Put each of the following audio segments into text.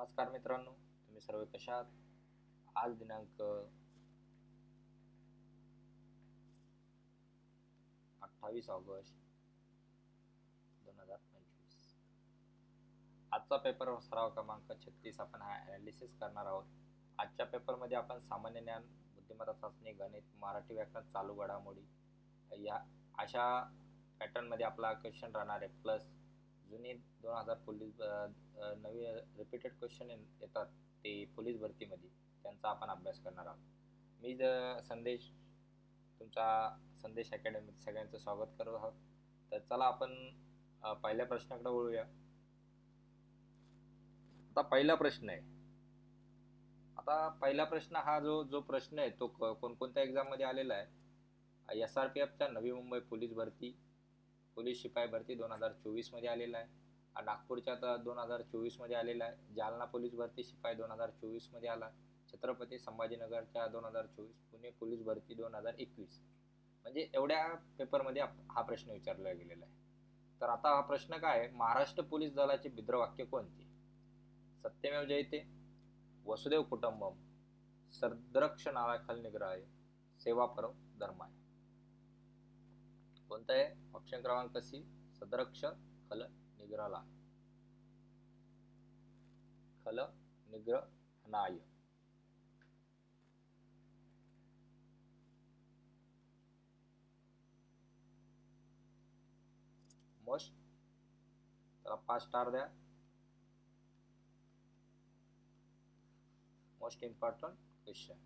नमस्कार मित्रांनो, तुम्ही सर्व कशा आहात? आज दिनांक 28 ऑगस्ट 2025. आजचा पेपर सराव क्रमांक 36 आपण हा ॲनालिसिस करणार आहोत. आजच्या पेपरमध्ये आपण सामान्य ज्ञान, बुद्धिमत्ता चाचणी, गणित, मराठी व्याकरण, चालू घडामोडी या अशा पॅटर्नमध्ये आपला क्वेश्चन राहणार आहे. प्लस जुने 2000 पोलीस नवी रिपीटेड क्वेश्चन येतात ते पोलीस भरतीमध्ये, त्यांचा आपण अभ्यास करणार आहोत. मी संदेश, तुमचा संदेश अकॅडमीत सगळ्यांचं स्वागत करत आहोत. तर चला आपण पहिल्या प्रश्नाकडे वळूया. आता पहिला प्रश्न आहे. आता पहिला प्रश्न हा जो जो प्रश्न आहे तो कोणकोणत्या एक्झाम मध्ये आलेला आहे? SRPFच्या नवी मुंबई पोलीस भरती, पोलीस शिपाई भरती 2024 मध्ये आलेला आहे. नागपूरच्या 2024 मध्ये आलेला आहे. जालना पोलीस भरती शिपाई 2024 मध्ये आला. छत्रपती संभाजीनगरच्या 2024, पुणे पोलीस भरती 2021. म्हणजे एवढ्या पेपरमध्ये हा प्रश्न विचारला गेलेला आहे. तर आता हा प्रश्न काय आहे? महाराष्ट्र पोलीस दलाचे भिद्रवाक्य कोणते? सत्यमेव जयते, वसुदेव कुटुंबम, सद्रक्षणाय खलनिग्रहाय, सेवा परम धर्माय. कोणता आहे? ऑप्शन क्रमांक सी, सदरक्ष खल निग्रहाय. खल निग्रहणाय. मोस्ट, त्याला 5 स्टार द्या. Most important question.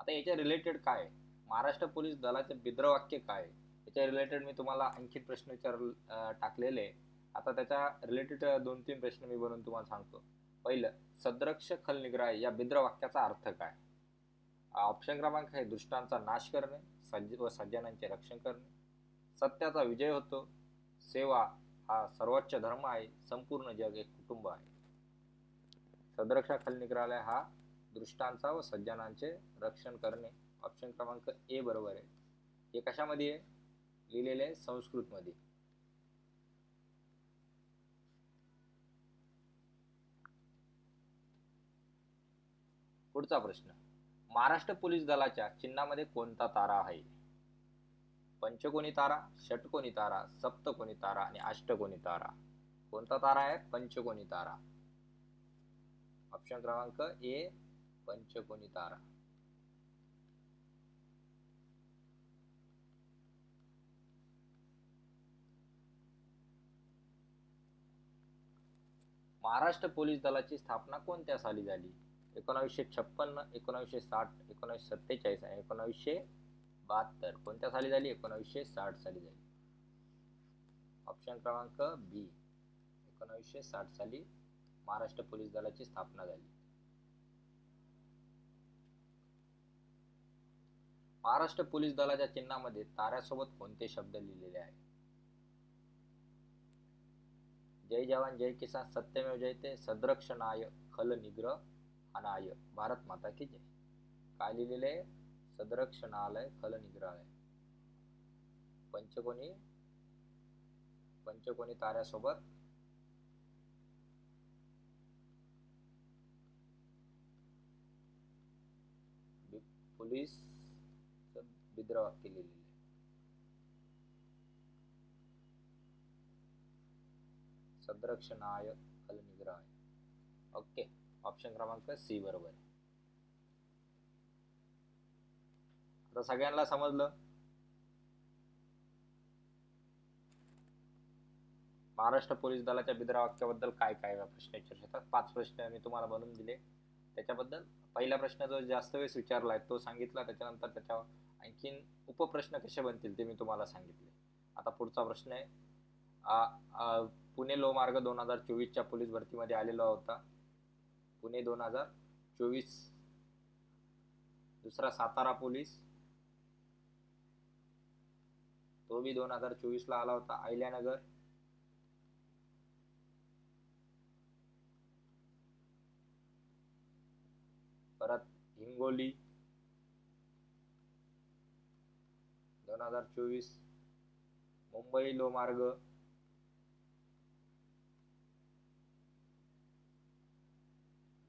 आता याच्या रिलेटेड काय आहे? महाराष्ट्र पोलीस दलाचे भिद्रवाक्य काय आहे? याच्या रिलेटेड मी तुम्हाला आणखी प्रश्न टाकलेले. आता त्याच्या रिलेटेड 2-3 प्रश्न मी बनवून तुम्हाला सांगतो. पहिलं, सदरक्ष खल निग्रह या भिद्रवाक्याचा अर्थ काय? ऑप्शन क्रमांक आहे, दुष्टांचा नाश करणे व सज्जनांचे रक्षण करणे, सत्याचा विजय होतो, सेवा हा सर्वोच्च धर्म आहे, संपूर्ण जग एक कुटुंब आहे. सदरक्षा खल निग्रहालय हा दृष्टांचा व सज्जनांचे रक्षण करणे. ऑप्शन क्रमांक ए बरोबर आहे. हे कशामध्ये आहे? लिहिलेले आहे संस्कृत मध्ये. पुढचा प्रश्न, महाराष्ट्र पोलीस दलाच्या चिन्हामध्ये कोणता तारा आहे? पंचकोनी तारा, षटकोनी तारा, सप्तकोनी तारा आणि अष्टकोनी तारा. कोणता तारा आहे? पंचकोनी तारा. ऑप्शन क्रमांक ए, पंचकोनी तारा. महाराष्ट्र पोलीस दलाची स्थापना कोणत्या साली झाली? 1956, 1960, 1947 आणि 1972. कोणत्या साली झाली? 1960 साली झाली. ऑप्शन क्रमांक बी, 1960 साली महाराष्ट्र पोलीस दलाची स्थापना झाली. महाराष्ट्र पोलीस दलाच्या चिन्हामध्ये ताऱ्यासोबत कोणते शब्द लिहिलेले आहेत? जय जवान जय किसान, सत्यमेव जयते, सदरक्षणाय खल निग्रहणाय, भारत माता की जय. काय लिहिलेले? सदरक्षणालय खल निग्रहालय. पंचकोनी, पंचकोनी ताऱ्यासोबत पोलीस भिद्रवाक्य लिहिलेले. सदरक्षणाय खल निग्रहाय. ओके, ऑप्शन क्रमांक सी बरोबर आहे. आता सगळ्यांना समजलं महाराष्ट्र पोलीस दलाच्या भिद्रवाक्याबद्दल काय काय प्रश्न विचारतात. 5 प्रश्न मी तुम्हाला बनवून दिले. त्याच्याबद्दल पहिला प्रश्न जो जास्त वेळेस विचारलाय तो सांगितला, त्याच्यानंतर त्याच्यावर आणखीन उपप्रश्न कसे बनतील ते मी तुम्हाला सांगितले. आता पुढचा प्रश्न आहे, पुणे लोहमार्ग 2024च्या पोलीस भरतीमध्ये आलेला होता. पुणे 2024. दुसरा सातारा पोलीस, तो भी 2024 ला आला होता. अहिल्यानगर, परत हिंगोली 2024, मुंबई लोहमार्ग,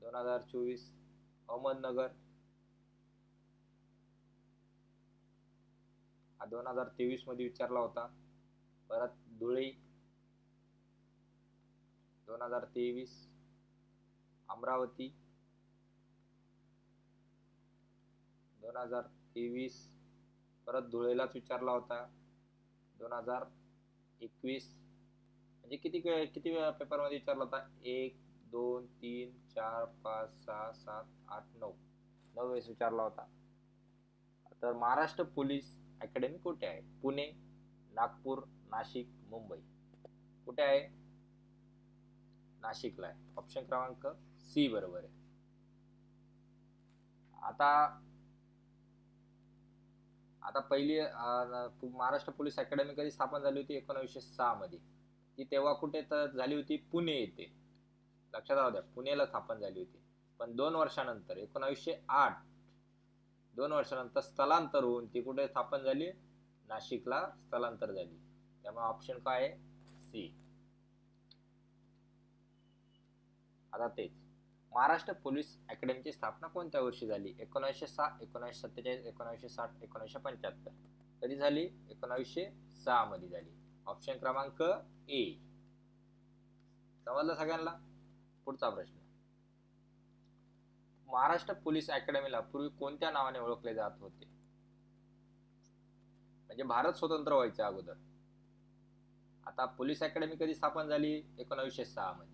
2024 अहमदनगर, 2023 मध्ये विचारला होता. परत धुळे 2023, अमरावती 2023, परत धुळेलाच विचारला होता 2021. म्हणजे किती वेळा पेपर मध्ये विचारला होता? 1 2 3 4 5 6 7 8 9 वेळेस विचारला होता. तर महाराष्ट्र पोलीस अकॅडमी कुठे आहे? पुणे, नागपूर, नाशिक, मुंबई. कुठे आहे? नाशिकला आहे. ऑप्शन क्रमांक सी बरोबर आहे. आता पहिली महाराष्ट्र पोलीस अकॅडमी कधी स्थापन झाली होती? 1906 मध्ये. ती तेव्हा कुठे तर झाली होती? पुणे येथे. लक्षात राहू द्या, पुणेला स्थापन झाली होती. पण 2 वर्षानंतर 1908, 2 वर्षानंतर स्थलांतर होऊन ती कुठे स्थापन झाली? नाशिकला स्थलांतर झाली. त्यामुळे ऑप्शन काय आहे? सी. आता तेच, महाराष्ट्र पोलीस अकॅडमीची स्थापना कोणत्या वर्षी झाली? 1906, 1947, 1960, 1975. कधी झाली? 1906 मध्ये झाली. ऑप्शन क्रमांक ए. समजलं सगळ्यांना? पुढचा प्रश्न, महाराष्ट्र पोलीस अकॅडमीला पूर्वी कोणत्या नावाने ओळखले जात होते? म्हणजे भारत स्वतंत्र व्हायच्या अगोदर. आता पोलीस अकॅडमी कधी स्थापन झाली? 1906 मध्ये.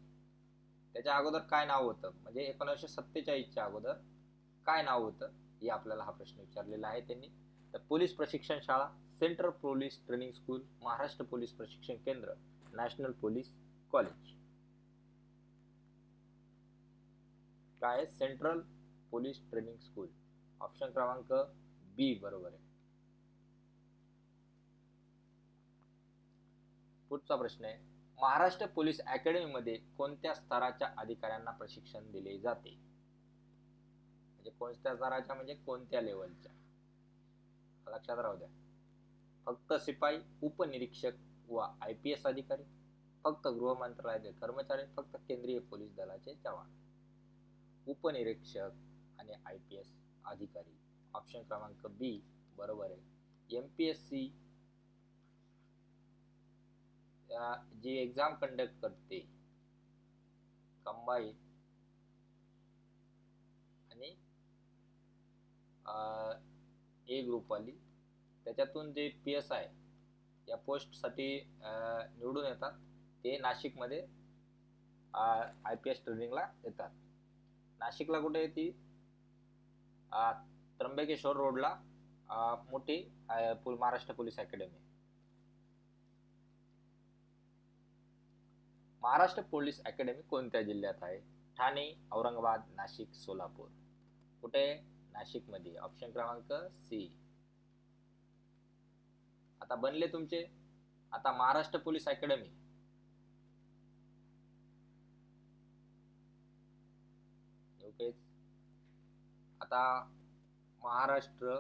त्याच्या अगोदर काय नाव होतं? म्हणजे 1947च्या अगोदर काय नाव होतं हे आपल्याला हा प्रश्न विचारलेला आहे त्यांनी. तर पोलीस प्रशिक्षण शाळा, central police training school, Maharashtra police प्रशिक्षण केंद्र, नॅशनल पोलीस कॉलेज. काय? Central police training school. Option क्रमांक बी बरोबर आहे. पुढचा प्रश्न आहे, महाराष्ट्र पोलीस अकॅडमी मध्ये कोणत्या स्तराच्या अधिकाऱ्यांना प्रशिक्षण दिले जाते? म्हणजे कोणत्या स्तराच्या, म्हणजे कोणत्या लेवलच्या? लक्षात राहू द्या. फक्त शिपाई, उपनिरीक्षक व IPS अधिकारी, फक्त गृह मंत्रालयाचे कर्मचारी, फक्त केंद्रीय पोलीस दलाचे जवान. उपनिरीक्षक आणि IPS अधिकारी. ऑप्शन क्रमांक बी बरोबर आहे. MPSC जी एक्झाम कंडक्ट करते, कंबाईन आणि ए ग्रुप वाली, त्याच्यातून जे PSI या पोस्ट साठी निवडून येतात ते नाशिक मध्ये IPS ट्रेनिंगला येतात. नाशिकला कुठे येते? त्र्यंबकेश्वर रोडला मोठी Maharashtra police academy. Maharashtra police academy कोणत्या जिल्ह्यात आहे? ठाणे, औरंगाबाद, नाशिक, सोलापूर. कुठे? नाशिक मध्ये. ऑप्शन क्रमांक सी. आता बनले तुमचे. आता महाराष्ट्र पोलीस अकॅडमी आता महाराष्ट्र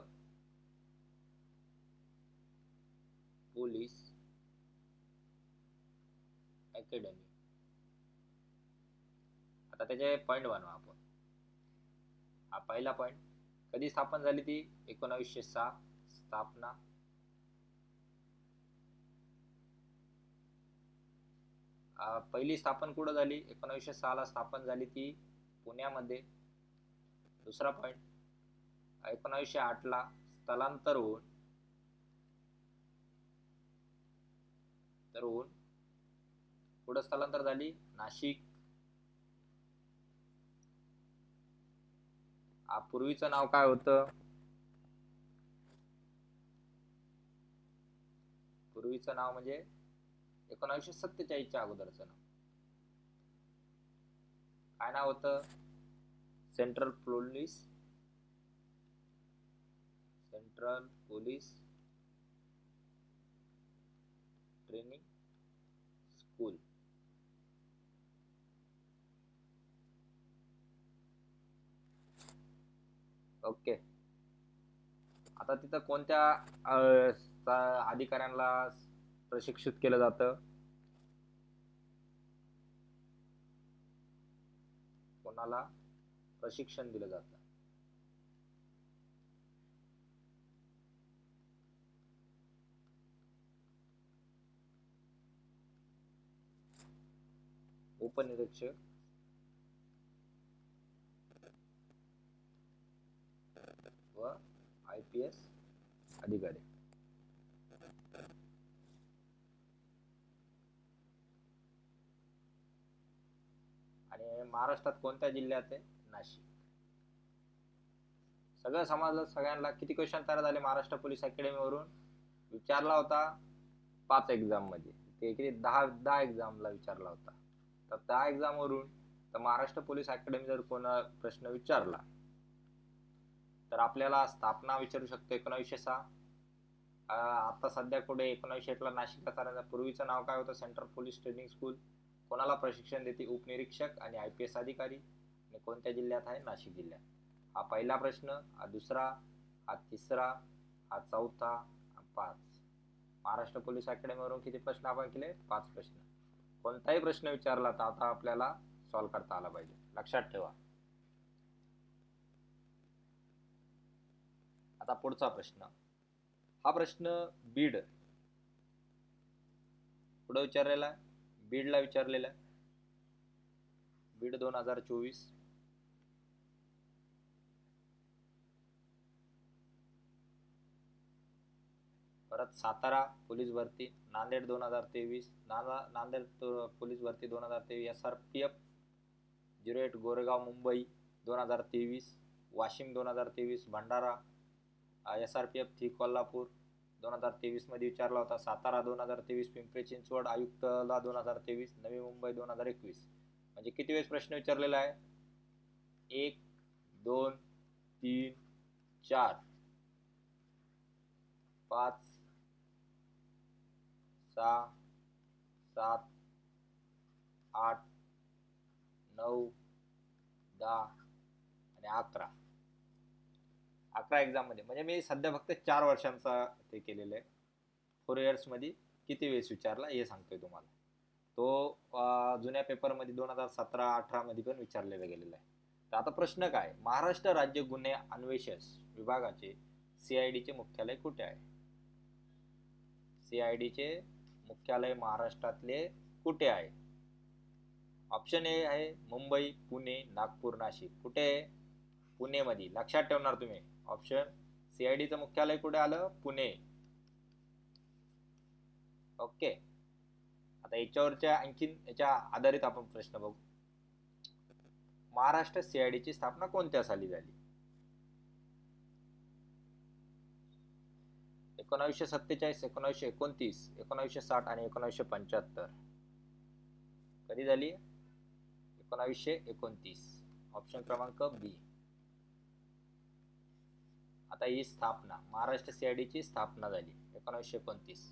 पोलीस अकॅडमी, आता त्याचे पॉइंट बनवा आपण. हा पहिला पॉइंट, कधी स्थापन झाली ती? 1906 स्थापना. पहिली स्थापन कुठं झाली? 1906 ला स्थापन झाली ती पुण्यामध्ये. दुसरा पॉइंट, 1908 ला स्थलांतर होऊन पुढे स्थलांतर झाली नाशिक. पूर्वीचं नाव काय होतं? पूर्वीचं नाव म्हणजे 1947च्या अगोदरचं नाव काय नाव होतं? Central police training school. Okay. आता तिथं कोणत्या अधिकाऱ्यांना प्रशिक्षित केलं जातं? कोणाला? प्रशिक्षण दिलं जातं? उपनिरीक्षक, व IPS अधिकारी. आणि महाराष्ट्रात कोणत्या जिल्ह्यात आहे? नाशिक. सगळं समजलं सगळ्यांना? किती क्वेश्चन तयार झाले महाराष्ट्र पोलीस अकॅडमी वरून? विचारला होता 5 एक्झाम मध्ये, ते किती 10 एक्झामला विचारला होता. तर त्या एक्झाम वरून तर महाराष्ट्र पोलीस अकॅडमी जर कोणा प्रश्न विचारला तर आपल्याला स्थापना विचारू शकतो 1906. आता सध्या कुठे 1901 ला नाशिकला चालण्याचं पूर्वीचं नाव काय होतं? Central police training school. कोणाला प्रशिक्षण देते? उपनिरीक्षक आणि IPS अधिकारी. आणि कोणत्या जिल्ह्यात आहे? नाशिक जिल्ह्यात. हा पहिला प्रश्न, हा दुसरा, हा तिसरा, हा चौथा, हा 5. महाराष्ट्र पोलीस अकॅडमी वरून किती प्रश्न आपण केले? 5 प्रश्न. कोणताही प्रश्न विचारला तर आता आपल्याला सॉल्व्ह करता आला पाहिजे, लक्षात ठेवा. आता पुढचा प्रश्न, हा प्रश्न बीड पुढे विचारलेला आहे, बीडला विचारलेला आहे. बीड 2024. परत सातारा पोलीस भरती, नांदेड 2023, नांदेड पोलीस भरती 2023, SRPF 08 गोरेगाव मुंबई 2023, वाशिम 2023, भंडारा SRPF 3 कोल्हापूर 2023 मध्ये विचारला होता. सातारा 2023, पिंपरी चिंचवड आयुक्तला 2023, नवी मुंबई 2021. म्हणजे किती वेळेस प्रश्न विचारलेला आहे? 1, 2, 3, 4, 5, 6, 7, 8, 9, 10 आणि 11. 11 एक्झाम मध्ये. म्हणजे मी सध्या फक्त 4 वर्षांचा ते केलेलं आहे. 4 इयर्स मध्ये किती वेळेस विचारला हे सांगतोय तुम्हाला. तो जुन्या पेपर मध्ये 2017-18 मध्ये पण विचारलेला गेलेला आहे. तर आता प्रश्न काय? महाराष्ट्र राज्य गुन्हे अन्वेषण विभागाचे CID चे मुख्यालय कुठे आहे? CID चे मुख्यालय महाराष्ट्रातले कुठे आहे? ऑप्शन ए आहे मुंबई, पुणे, नागपूर, नाशिक. कुठे आहे? पुणे मध्ये. लक्षात ठेवणार तुम्ही. ऑप्शन CID चं मुख्यालय कुठे आलं? पुणे. ओके. आता याच्यावरच्या आणखीन याच्या आधारित आपण प्रश्न बघू. महाराष्ट्र CID ची स्थापना कोणत्या साली झाली? 1947, 1929, 1960 आणि 1975. कधी झाली? 1929. ऑप्शन क्रमांक बी. आता ही स्थापना, महाराष्ट्र CID ची स्थापना झाली 1929.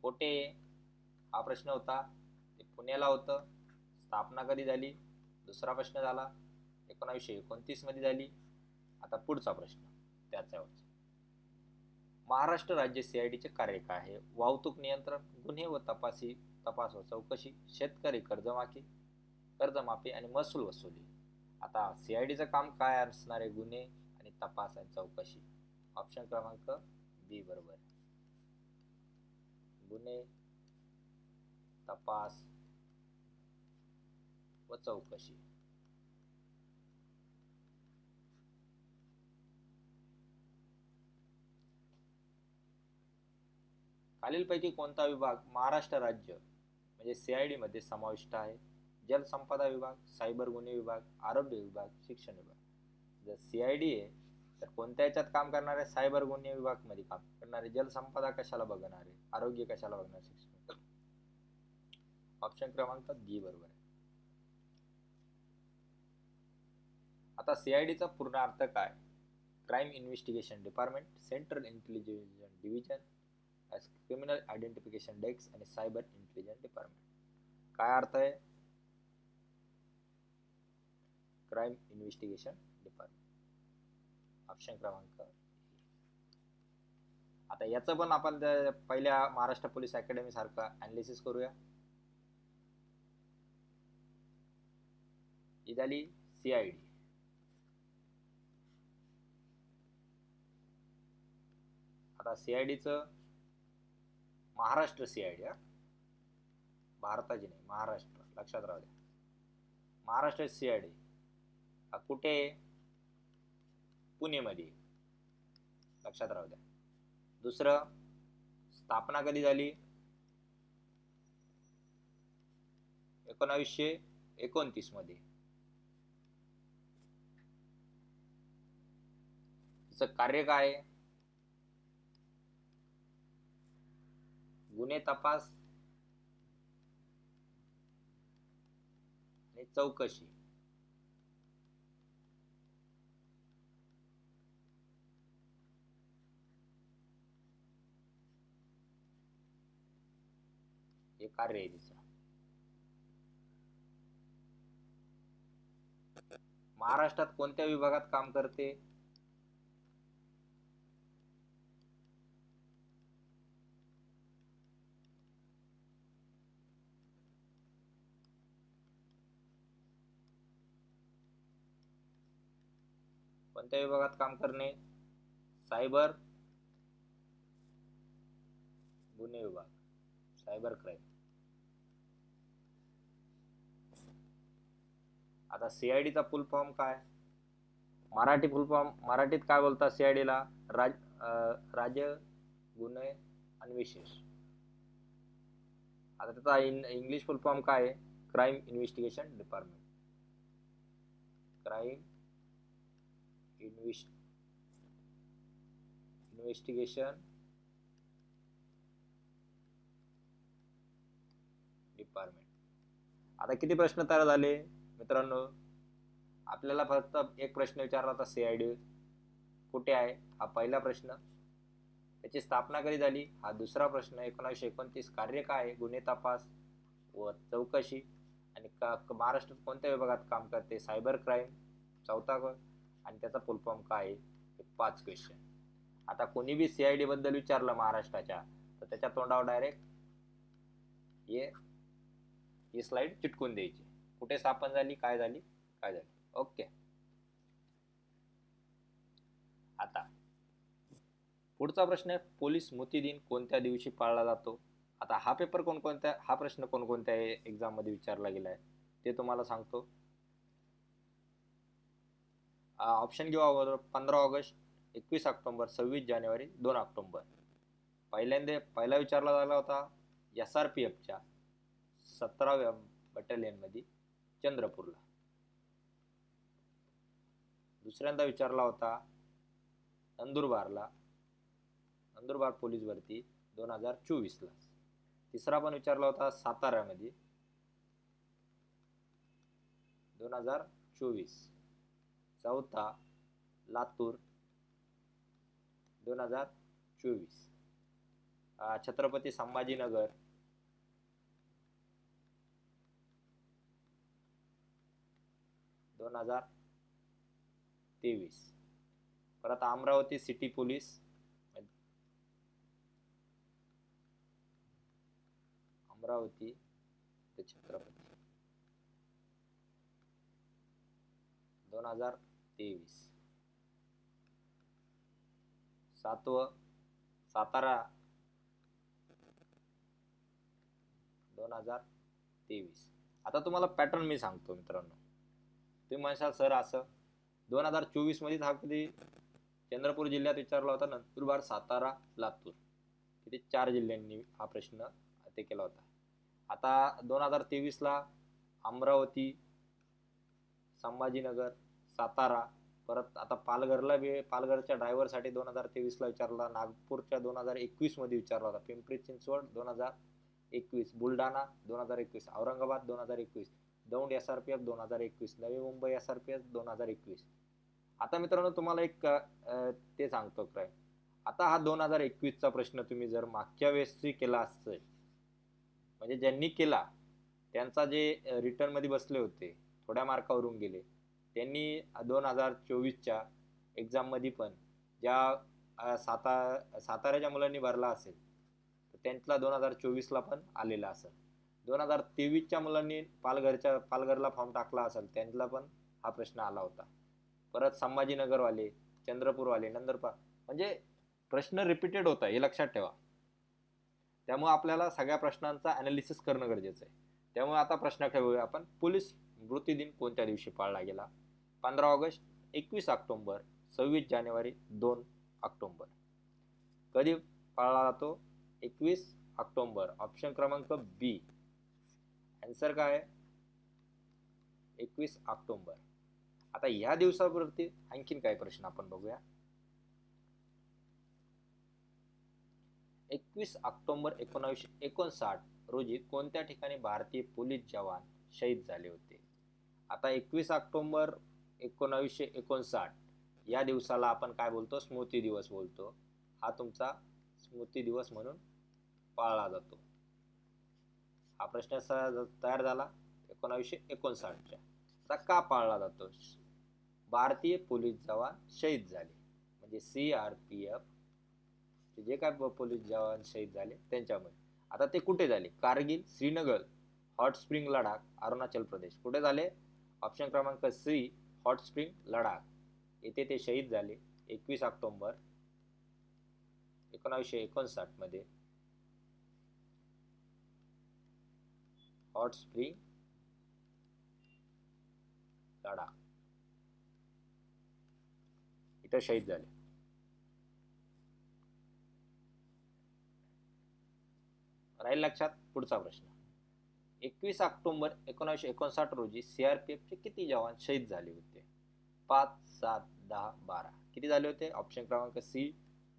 कोठे? हा प्रश्न होता. ते पुण्याला होतं. स्थापना कधी झाली? दुसरा प्रश्न झाला. 1929 मध्ये झाली. आता पुढचा प्रश्न त्याच्यावरचा. महाराष्ट्र राज्य CID चे कार्य काय आहे? वाहतूक नियंत्रण, गुन्हे व तपास व चौकशी, शेतकरी कर्जमाफी आणि महसूल वसुली. आता CID चं काम काय असणार आहे? गुन्हे आणि तपास आणि चौकशी. ऑप्शन क्रमांक बी बरोबर. गुन्हे, तपास व चौकशी. खालीलपैकी कोणता विभाग महाराष्ट्र राज्य म्हणजे CID मध्ये समाविष्ट आहे? जलसंपदा विभाग, सायबर गुन्हे विभाग, आरोग्य विभाग, शिक्षण विभाग. जर CID आहे तर कोणत्या याच्यात काम करणार आहे? सायबर गुन्हे विभाग मध्ये काम करणार आहे. जलसंपदा कशाला बघणार आहे? आरोग्य कशाला बघणार? शिक्षण. ऑप्शन क्रमांक डी बरोबर आहे. आता CID चा पूर्ण अर्थ काय? Crime investigation department, central intelligence division, criminal identification desk आणि सायबर इंटेलिजन्स डिपार्टमेंट. काय अर्थ आहे? Crime investigation department. ऑप्शन क्रमांक. आता याचं पण आपण पहिल्या महाराष्ट्र पोलीस अकॅडमी सारखं अनालिसिस करूया. ही झाली CID. आता CIDचं महाराष्ट्र CID, भारताची नाही, महाराष्ट्र, लक्षात राहू द्या. महाराष्ट्र CID कुठे? पुणेमध्ये, लक्षात राहू द्या. दुसरं, स्थापना कधी झाली? 1929 मध्ये. तिचं कार्य काय? गुन्हे तपास आणि चौकशी. हे कार्य आहे तिचं. महाराष्ट्रात कोणत्या विभागात काम करते? कोणत्या विभागात काम करणे? सायबर गुन्हे विभाग, सायबर क्राईम. आता CID चा फुल फॉर्म काय? मराठी फुल फॉर्म मराठीत काय बोलतात CID ला? राज्य गुन्हे अन्वेषण. आता त्याचा इंग्लिश फुल फॉर्म काय आहे? Crime investigation department. Crime investigation department. आता किती प्रश्न तयार झाले मित्रांनो? आपल्याला फक्त एक प्रश्न विचारला होता CID कुठे आहे, हा पहिला प्रश्न. त्याची स्थापना कधी झाली, हा दुसरा प्रश्न. 1929 कार्य काय आहे? गुन्हे तपास व चौकशी. आणि महाराष्ट्रात कोणत्या विभागात काम करते? सायबर क्राईम, चौथा. आणि त्याचा फुल फॉर्म काय आहे? 5 क्वेश्चन. आता कोणी बी CID बद्दल विचारलं महाराष्ट्राच्या, तर त्याच्या तोंडावर डायरेक्ट ही स्लाइड चिटकून द्यायची. कुठे स्थापन झाली, काय झाली, काय झाली. ओके. आता पुढचा प्रश्न आहे, पोलीस स्मृती दिन कोणत्या दिवशी पाळला जातो? आता हा प्रश्न कोणकोणत्या एक्झाम मध्ये विचारला गेलाय ते तुम्हाला सांगतो. ऑप्शन घेऊ अगोदर. 15 ऑगस्ट, 21 ऑक्टोबर, 26 जानेवारी, 2 ऑक्टोबर. पहिला विचारला झाला होता SRPFच्या 17व्या बटालियन मध्ये चंद्रपूरला. दुसऱ्यांदा विचारला होता नंदुरबार पोलीस भरती 2024 ला. तिसरा पण विचारला होता साताऱ्यामध्ये 2024. चौथा लातूर 2024. छत्रपती संभाजीनगर 2023. परत अमरावती सिटी पोलीस, अमरावती ते छत्रपती 2023. सातवं सातारा 2023. आता तुम्हाला पॅटर्न मी सांगतो मित्रांनो. तुम्ही म्हणशाल सर असं 2024 मध्ये हा कधी चंद्रपूर जिल्ह्यात विचारला होता, नंदुरबार, सातारा, लातूर, किती 4 जिल्ह्यांनी हा प्रश्न ते केला होता. आता 2023 ला अमरावती, संभाजीनगर, सातारा. परत आता पालघरच्या ड्रायव्हर साठी 2023 ला विचारला. नागपूरच्या 2021 मध्ये विचारला होता. Pimpri Chinchwad 2021, Buldhana 2021, Aurangabad 2021, Daund SRPF 2021, Navi Mumbai SRPF 2021. आता मित्रांनो तुम्हाला एक ते सांगतो काय. आता हा 2021 चा प्रश्न तुम्ही जर मागच्या वेळेसही केला असेल, म्हणजे ज्यांनी केला त्यांचा जे रिटर्न मध्ये बसले होते, थोड्या मार्कावरून गेले, त्यांनी 2024च्या एक्झाम मध्ये पण ज्या साताऱ्याच्या मुलांनी भरला असेल तर त्यांचा 2024 ला पण आलेला असेल. 2023च्या मुलांनी पालघरला फॉर्म टाकला असेल त्यांना पण हा प्रश्न आला होता. परत संभाजीनगरवाले, चंद्रपूरवाले, नंदुरबार, म्हणजे प्रश्न रिपीटेड होता हे लक्षात ठेवा. त्यामुळे आपल्याला सगळ्या प्रश्नांचा अनालिसिस करणं गरजेचं आहे. त्यामुळे आता प्रश्न ठेवूया आपण, पोलीस स्मृती दिन कोणत्या दिवशी पाळला गेला? 15 ऑगस्ट, 21 ऑक्टोबर, 26 जानेवारी, 2 ऑक्टोबर. कधी पाळला जातो? 21 ऑक्टोबर. ऑप्शन क्रमांक बी. आन्सर काय आहे? 21 ऑक्टोबर. आता या दिवसावरती आणखीन काय प्रश्न आपण बघूया. 21 ऑक्टोबर 1959 रोजी कोणत्या ठिकाणी भारतीय पोलीस जवान शहीद झाले होते? आता 21 ऑक्टोबर 1959 या दिवसाला आपण काय बोलतो? स्मृती दिवस बोलतो. हा तुमचा स्मृती दिवस म्हणून पाळला जातो. हा प्रश्न तयार झाला 1959च्या. आता का पाळला जातो? भारतीय पोलीस जवान शहीद झाले म्हणजे CRPF जे काय पोलीस जवान शहीद झाले त्यांच्यामुळे. आता ते कुठे झाले? Kargil, Srinagar, hot spring Ladakh, Arunachal Pradesh. कुठे झाले? ऑप्शन क्रमांक सी, हॉट स्प्रिंग लडाख येथे ते शहीद झाले 21 ऑक्टोबर 1959 मध्ये. हॉट स्प्रिंग लडाख इथे शहीद झाले. राहील लक्षात? पुढचा प्रश्न, 21 ऑक्टोबर 1959 रोजी CRPF चे किती जवान शहीद झाले होते? 5, 7, 10, 12. किती झाले होते? ऑप्शन क्रमांक सी,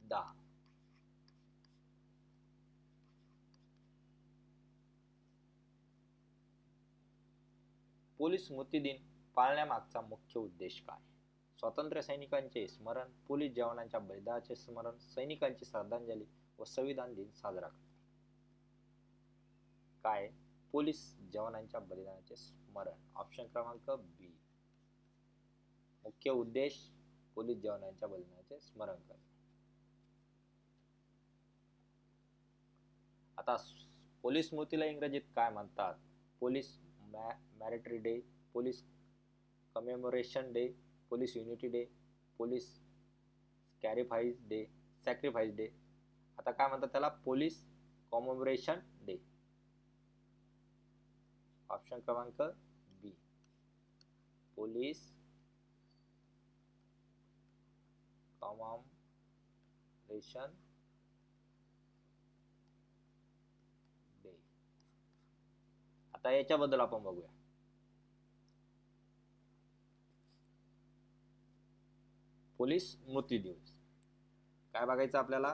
10. पोलीस स्मृती दिन पाळण्यामागचा मुख्य उद्देश काय? स्वातंत्र्य सैनिकांचे स्मरण, पोलीस जवानांच्या बलिदानाचे स्मरण, सैनिकांची श्रद्धांजली व संविधान दिन साजरा करणे. काय? पोलीस जवानांच्या बलिदानाचे स्मरण. ऑप्शन क्रमांक बी. मुख्य उद्देश पोलीस जवानांच्या बलिदानाचे स्मरण करणे. आता पोलीस स्मृतीला इंग्रजीत काय म्हणतात? पोलीस मॅरिटरी day, police commemoration day, police unity day, police sacrifice day. आता काय म्हणतात त्याला? Police commemoration day. ऑप्शन क्रमांक बी, पोलीस कॉमेमोरेशन डे. आता याच्याबद्दल आपण बघूया. पोलीस स्मृती दिवस काय बघायचं आपल्याला?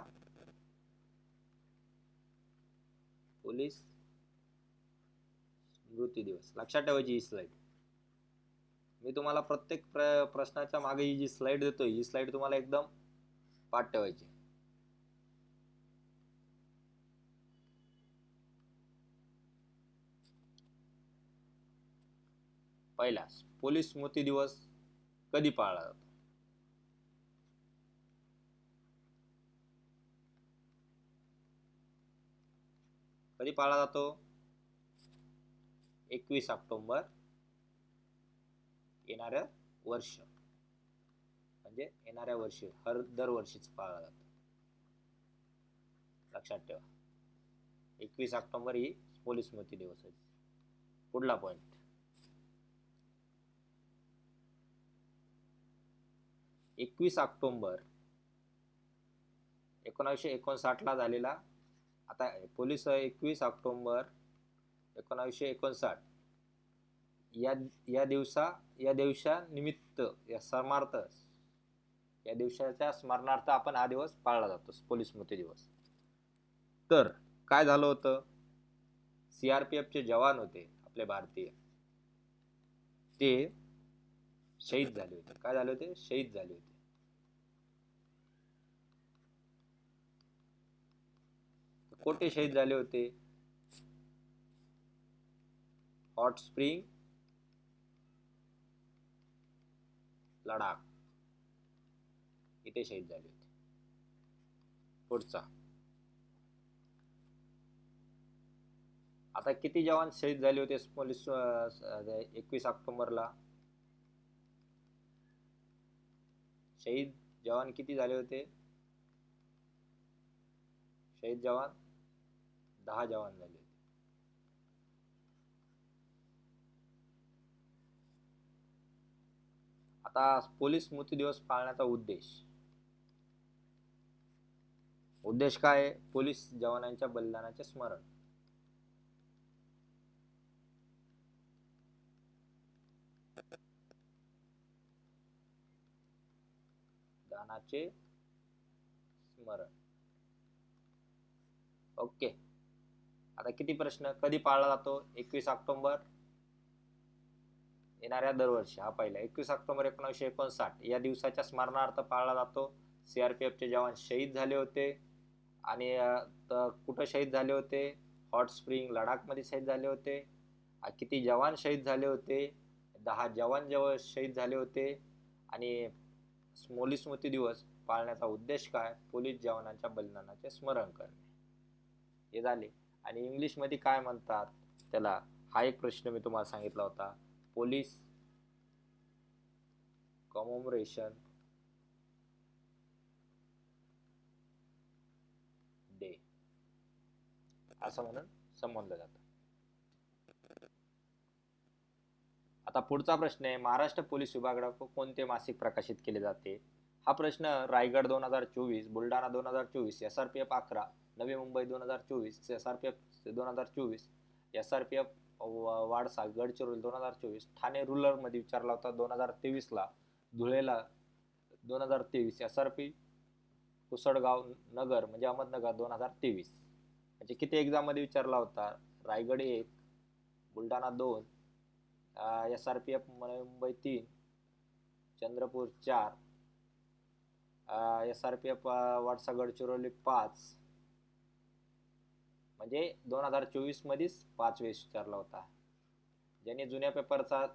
पोलीस स्मृती दिवस. लक्षात ठेवायची ही स्लाइड. मी तुम्हाला प्रत्येक प्रश्नाच्या मागे ही जी स्लाइड देतोय ही स्लाइड तुम्हाला एकदम पाठ ठेवायची. पहिला, पोलीस स्मृती दिवस कधी पाळला जातो? कधी पाळला जातो? 21 ऑक्टोबर येणाऱ्या वर्ष, म्हणजे येणाऱ्या वर्षी दरवर्षीच पाळला जातो. लक्षात ठेवा 21 ऑक्टोबर ही पोलीस स्मृती दिवस आहे. पुढला पॉइंट, 21 ऑक्टोबर 1959 ला झालेला. आता पोलीस 21 ऑक्टोबर 1959 या दिवसानिमित्त या दिवसाच्या स्मरणार्थ आपण हा दिवस पाळला जातो, पोलीस स्मृती दिवस. तर काय झालं होतं? CRPF चे जवान होते आपले भारतीय, ते शहीद झाले होते. काय झाले होते? शहीद झाले होते. कोठे शहीद झाले होते? हॉट स्प्रिंग लडाख इथे शहीद झाले होते. पुढचा, आता किती जवान शहीद झाले होते पोलीस 21 ऑक्टोबरला? शहीद जवान किती झाले होते? शहीद जवान 10 जवान झाले होते. आता पोलीस स्मृती दिवस पाळण्याचा उद्देश काय आहे? पोलीस जवानांच्या बलिदानाचे स्मरण. दानाचे स्मरण. ओके. आता किती प्रश्न? कधी पाळला जातो? 21 ऑक्टोबर येणाऱ्या दरवर्षी. हा पहिला. 21 ऑक्टोबर 1959 या दिवसाच्या स्मरणार्थ पाळला जातो. सीआरपीएफचे जवान शहीद झाले होते. आणि कुठं शहीद झाले होते? हॉट स्प्रिंग लडाख मध्ये शहीद झाले होते. किती जवान शहीद झाले होते? 10 जवान शहीद झाले होते. आणि पोलीस स्मृती दिवस पाळण्याचा उद्देश काय? पोलीस जवानांच्या बलिदानाचे स्मरण करणे. हे झाले. आणि इंग्लिश मध्ये काय म्हणतात त्याला? हा एक प्रश्न मी तुम्हाला सांगितला होता. पोलीस कॉमेमोरेशन डे असं म्हणून संबोधलं जातं. आता पुढचा प्रश्न आहे, महाराष्ट्र पोलीस विभागाकडून कोणते मासिक प्रकाशित केले जाते? हा प्रश्न Raigad 2024, Buldhana 2024, SRPF 11, Navi Mumbai 2024, SRPF 2024, SRPF Wadsa Gadchiroli 2024, Thane rural मध्ये विचारला होता 2023 ला, धुळेला 2023, SRP कुसडगाव नगर म्हणजे अहमदनगर 2023. म्हणजे किती एक्झाम मध्ये विचारला होता? Raigad 1, Buldhana 2, SRPF Mumbai 3, Chandrapur 4, SRPF Wadsa Gadchiroli 5. म्हणजे 2024 मध्येच 5 वेळेस विचारला होता. ज्यांनी जुन्या पेपरचा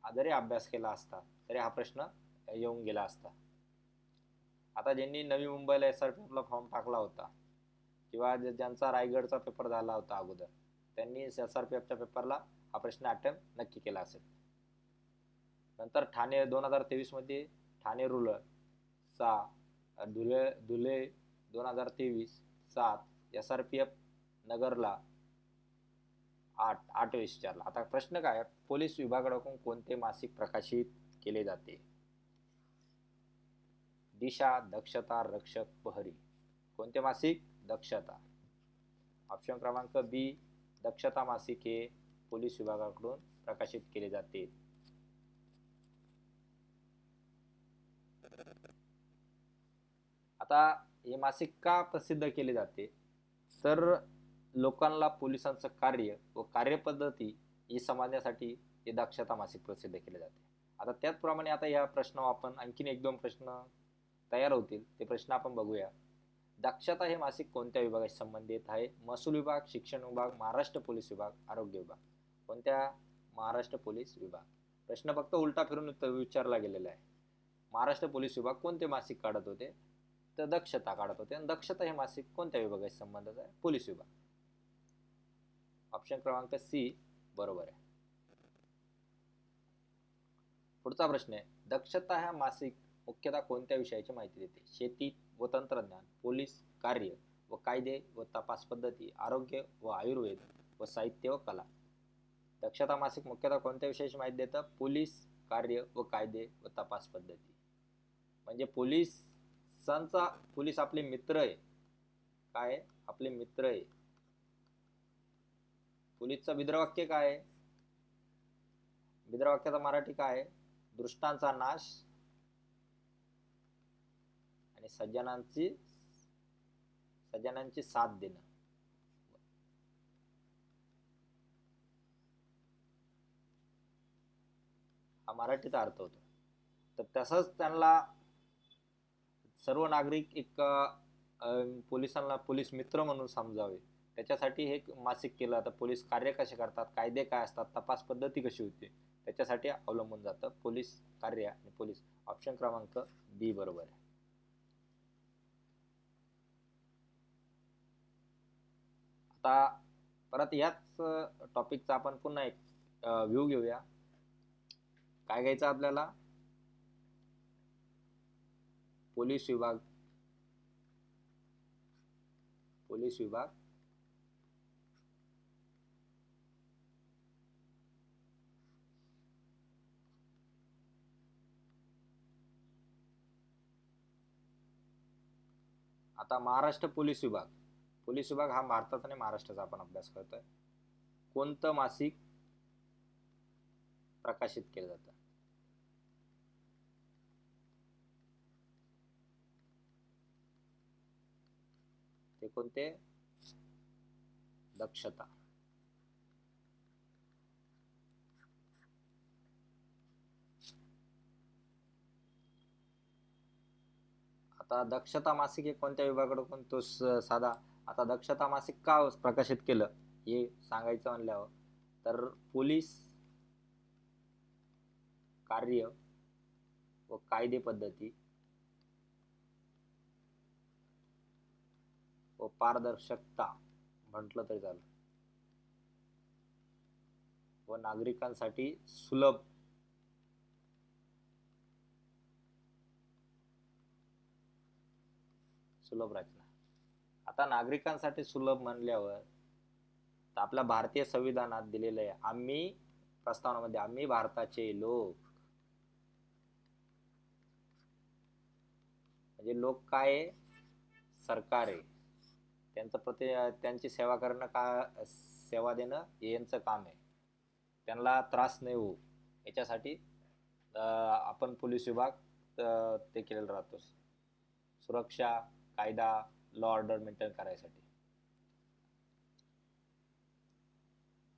जरी अभ्यास केला असता तरी हा प्रश्न येऊन गेला असता. आता ज्यांनी नवी मुंबईला SRPF ला फॉर्म टाकला होता किंवा ज्यांचा रायगडचा पेपर झाला होता अगोदर, त्यांनी SRPFच्या पेपरला हा प्रश्न अटेम्प्ट नक्की केला असेल. नंतर ठाणे 2023 मध्ये ठाणे रुरल 6, धुळे 2023 7, SRPF नगरला 8 वेळेस विचारला. आता प्रश्न काय? पोलीस विभागाकडून कोणते मासिक प्रकाशित केले जाते? दिशा, दक्षता, रक्षक, प्रहरी. कोणते मासिक? दक्षता. ऑप्शन क्रमांक बी, दक्षता मासिक हे पोलीस विभागाकडून प्रकाशित केले जाते. आता हे मासिक का प्रसिद्ध केले जाते? तर लोकांना पोलिसांचं कार्य व कार्यपद्धती हे समजण्यासाठी हे दक्षता मासिक प्रसिद्ध केले जाते. आता त्याचप्रमाणे आता या प्रश्नावर आपण आणखीन 1-2 प्रश्न तयार होतील. ते प्रश्न आपण बघूया. दक्षता हे मासिक कोणत्या विभागाशी संबंधित आहे? महसूल विभाग, शिक्षण विभाग, महाराष्ट्र पोलीस विभाग, आरोग्य विभाग. कोणत्या? महाराष्ट्र पोलीस विभाग. प्रश्न फक्त उलटा फिरून विचारला गेलेला आहे. महाराष्ट्र पोलीस विभाग कोणते मासिक काढत होते? तर दक्षता काढत होते. आणि दक्षता हे मासिक कोणत्या विभागाशी संबंधित आहे? पोलीस विभाग. ऑप्शन क्रमांक सी बरोबर आहे. पुढचा प्रश्न आहे, दक्षता ह्या मासिक मुख्यतः कोणत्या विषयाची माहिती देते? शेती व तंत्रज्ञान, पोलीस कार्य व कायदे व तपास पद्धती, आरोग्य व आयुर्वेद व साहित्य व कला. दक्षता मासिक मुख्यतः कोणत्या विषयाची माहिती देतं? पोलीस कार्य व कायदे व तपास पद्धती. म्हणजे पोलीस आपले मित्र आहे. काय? आपले मित्र आहे. पोलीसचं बिद्रवाक्य काय आहे? बिद्रवाक्याचा मराठी काय आहे? दृष्टांचा नाश आणि सज्जनांची साथ देणं. हा मराठीचा अर्थ होतो. तर तसंच त्यांना सर्व नागरिक एक पोलिसांना पोलीस मित्र म्हणून समजावे, त्याच्यासाठी हे मासिक केलं जातं. पोलीस कार्य कसे करतात, कायदे काय असतात, तपास पद्धती कशी होते, त्याच्यासाठी अवलंबून जातं पोलीस कार्य आणि पोलीस. ऑप्शन क्रमांक बी बरोबर आहे. आता परत याच टॉपिकचा आपण पुन्हा एक व्ह्यू घेऊया. काय घ्यायचं आपल्याला? पोलीस विभाग. पोलीस विभाग आता महाराष्ट्र पोलीस विभाग. पोलीस विभाग हा भारताचा आणि महाराष्ट्राचा आपण अभ्यास करतोय. कोणतं मासिक प्रकाशित केलं जातं? ते कोणते? दक्षता. आता दक्षता मासिक हे कोणत्या विभागाकडून तो साधा. आता दक्षता मासिक का प्रकाशित केलं हे सांगायचं म्हणल्यावर तर पोलीस कार्य व कायदे पद्धती व पारदर्शकता म्हटलं तरी चालेल व नागरिकांसाठी सुलभ रचना. आता नागरिकांसाठी सुलभ म्हणल्यावर आपल्या भारतीय संविधानात दिलेलं आहे आम्ही प्रस्तावनामध्ये आम्ही भारताचे लोक. म्हणजे लोक काय आहे? सरकार आहे. त्यांची सेवा करणं का सेवा देणं हे यांचं काम आहे. त्यांना त्रास नाही होऊ याच्यासाठी आपण पोलीस विभाग ते केलेला राहतो. सुरक्षा, कायदा, लॉ ऑर्डर मेंटेन करायसाठी.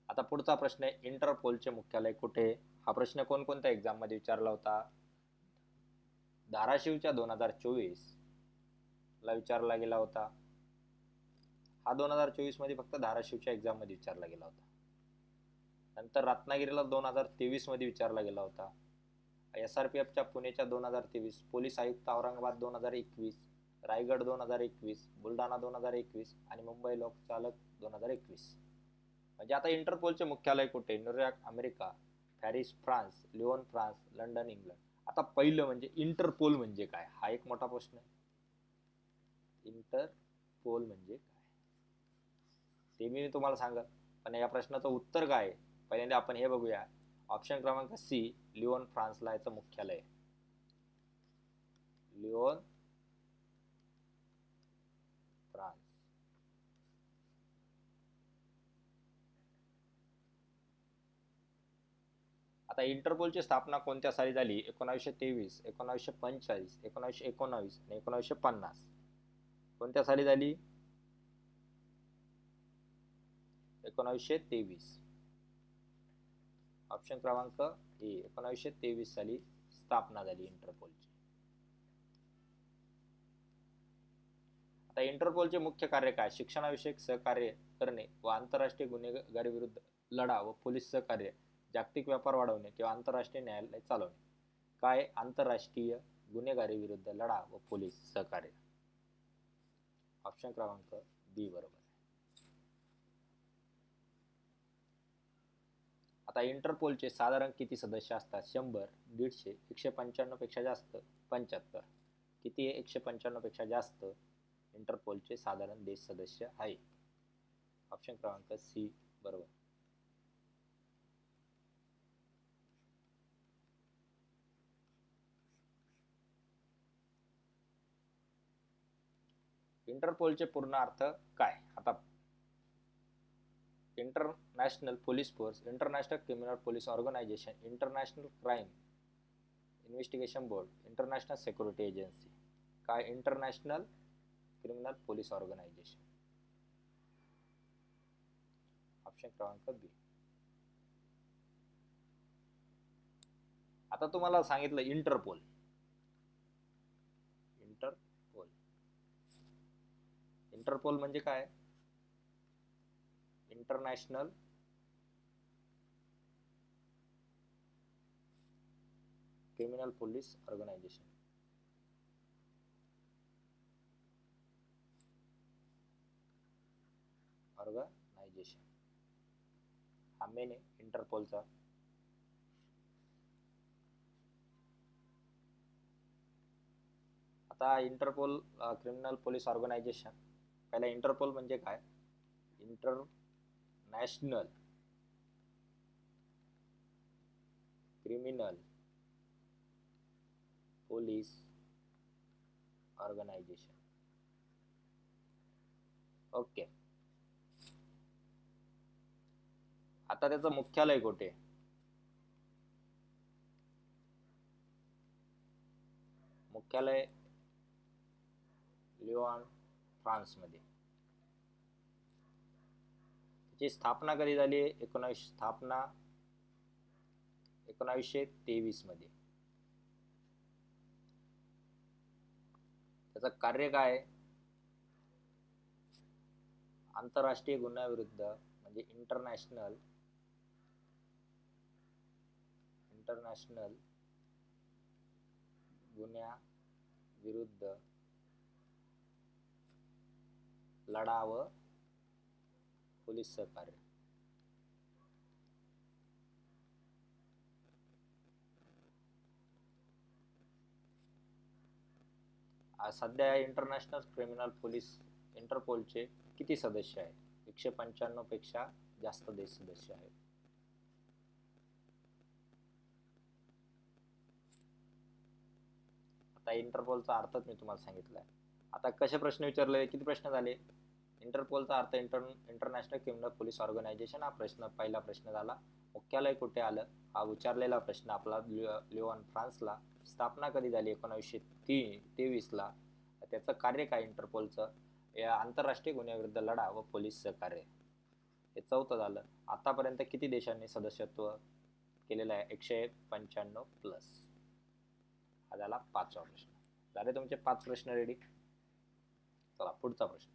आता पुढचा प्रश्न आहे इंटरपोलचे मुख्यालय कुठे? हा प्रश्न कोणकोणत्या एक्झाम मध्ये विचारला होता? धाराशिवच्या 2024 ला विचारला गेला होता. हा 2024 मध्ये फक्त धाराशिवच्या एक्झाम मध्ये विचारला गेला होता. नंतर रत्नागिरीला 2023 मध्ये विचारला गेला होता. SRPFच्या पुणेच्या 2023, पोलीस आयुक्त औरंगाबाद 2021, रायगड 2021, बुलढाणा 2021 आणि मुंबई लोकचालक 2021. म्हणजे आता इंटरपोलचे मुख्यालय कुठे? New York America, Paris France, Lyon France, London England. आता पहिलं म्हणजे इंटरपोल म्हणजे काय हा एक मोठा प्रश्न आहे. इंटरपोल म्हणजे काय ते मी तुम्हाला सांगत, पण या प्रश्नाचं उत्तर काय आहे पहिल्यांदा आपण हे बघूया. ऑप्शन क्रमांक सी, लिओन फ्रान्सला याचं मुख्यालय. Lyon France. आता इंटरपोलची स्थापना कोणत्या साली झाली? 1923, 1945, 1919 आणि 1950. कोणत्या साली झाली? 1923. ऑप्शन क्रमांक ए, 1923 साली स्थापना झाली इंटरपोलची. आता इंटरपोलचे मुख्य कार्य काय? शिक्षणाविषयक सहकार्य करणे व आंतरराष्ट्रीय गुन्हेगारी विरुद्ध लढा व पोलीस सहकार्य, जागतिक व्यापार वाढवणे किंवा आंतरराष्ट्रीय न्यायालय चालवणे. काय? आंतरराष्ट्रीय गुन्हेगारी विरुद्ध लढा व पोलीस सहकार्य. ऑप्शन क्रमांक बी बरोबर. आता इंटरपोलचे साधारण किती सदस्य असतात? 100, 150, 195 पेक्षा जास्त, 75. किती आहे? 195 पेक्षा जास्त इंटरपोलचे साधारण देश सदस्य आहे. ऑप्शन क्रमांक सी बरोबर. इंटरपोलचे पूर्ण अर्थ काय? आता international police force, international criminal police organisation, international crime investigation board, international security agency. काय? International criminal police organisation. Option क्रमांक बी. आता तुम्हाला सांगितलं इंटरपोल. इंटरपोल म्हणजे काय? International criminal police organisation. हा मेन आहे इंटरपोलचा. आता इंटरपोल क्रिमिनल पोलीस ऑर्गनायझेशन. पहिला इंटरपोल म्हणजे काय? International criminal police organisation. Okay. आता त्याचं मुख्यालय कुठे? मुख्यालय लिओन, फ्रान्स मध्ये. त्याची स्थापना कधी झाली? स्थापना 1923 मध्ये. त्याचं कार्य काय आहे? आंतरराष्ट्रीय गुन्ह्याविरुद्ध म्हणजे इंटरनॅशनल गुन्ह्याविरुद्ध लढा व पोलीस सहकार्य. सध्या इंटरनॅशनल क्रिमिनल पोलीस इंटरपोलचे किती सदस्य आहेत? 195 पेक्षा जास्त देश सदस्य आहेत. आता इंटरपोलचा अर्थच मी तुम्हाला सांगितलाय. आता कसे प्रश्न विचारले? किती प्रश्न झाले? इंटरपोलचा अर्थ इंटरनॅशनल क्रिमिनल पोलीस ऑर्गनायझेशन हा प्रश्न, पहिला प्रश्न झाला. मुख्यालय कुठे आलं हा विचारलेला प्रश्न आपला. लिओन, फ्रान्सला. स्थापना कधी झाली? 1923 ला. त्याचं कार्य काय इंटरपोलचं? या आंतरराष्ट्रीय गुन्ह्याविरुद्ध लढा व पोलीस सहकार्य. हे चौथं झालं. आतापर्यंत किती देशांनी सदस्यत्व केलेलं आहे? 195 प्लस. हा झाला 5वा प्रश्न. झाले तुमचे 5 प्रश्न रेडी. चला पुढचा प्रश्न.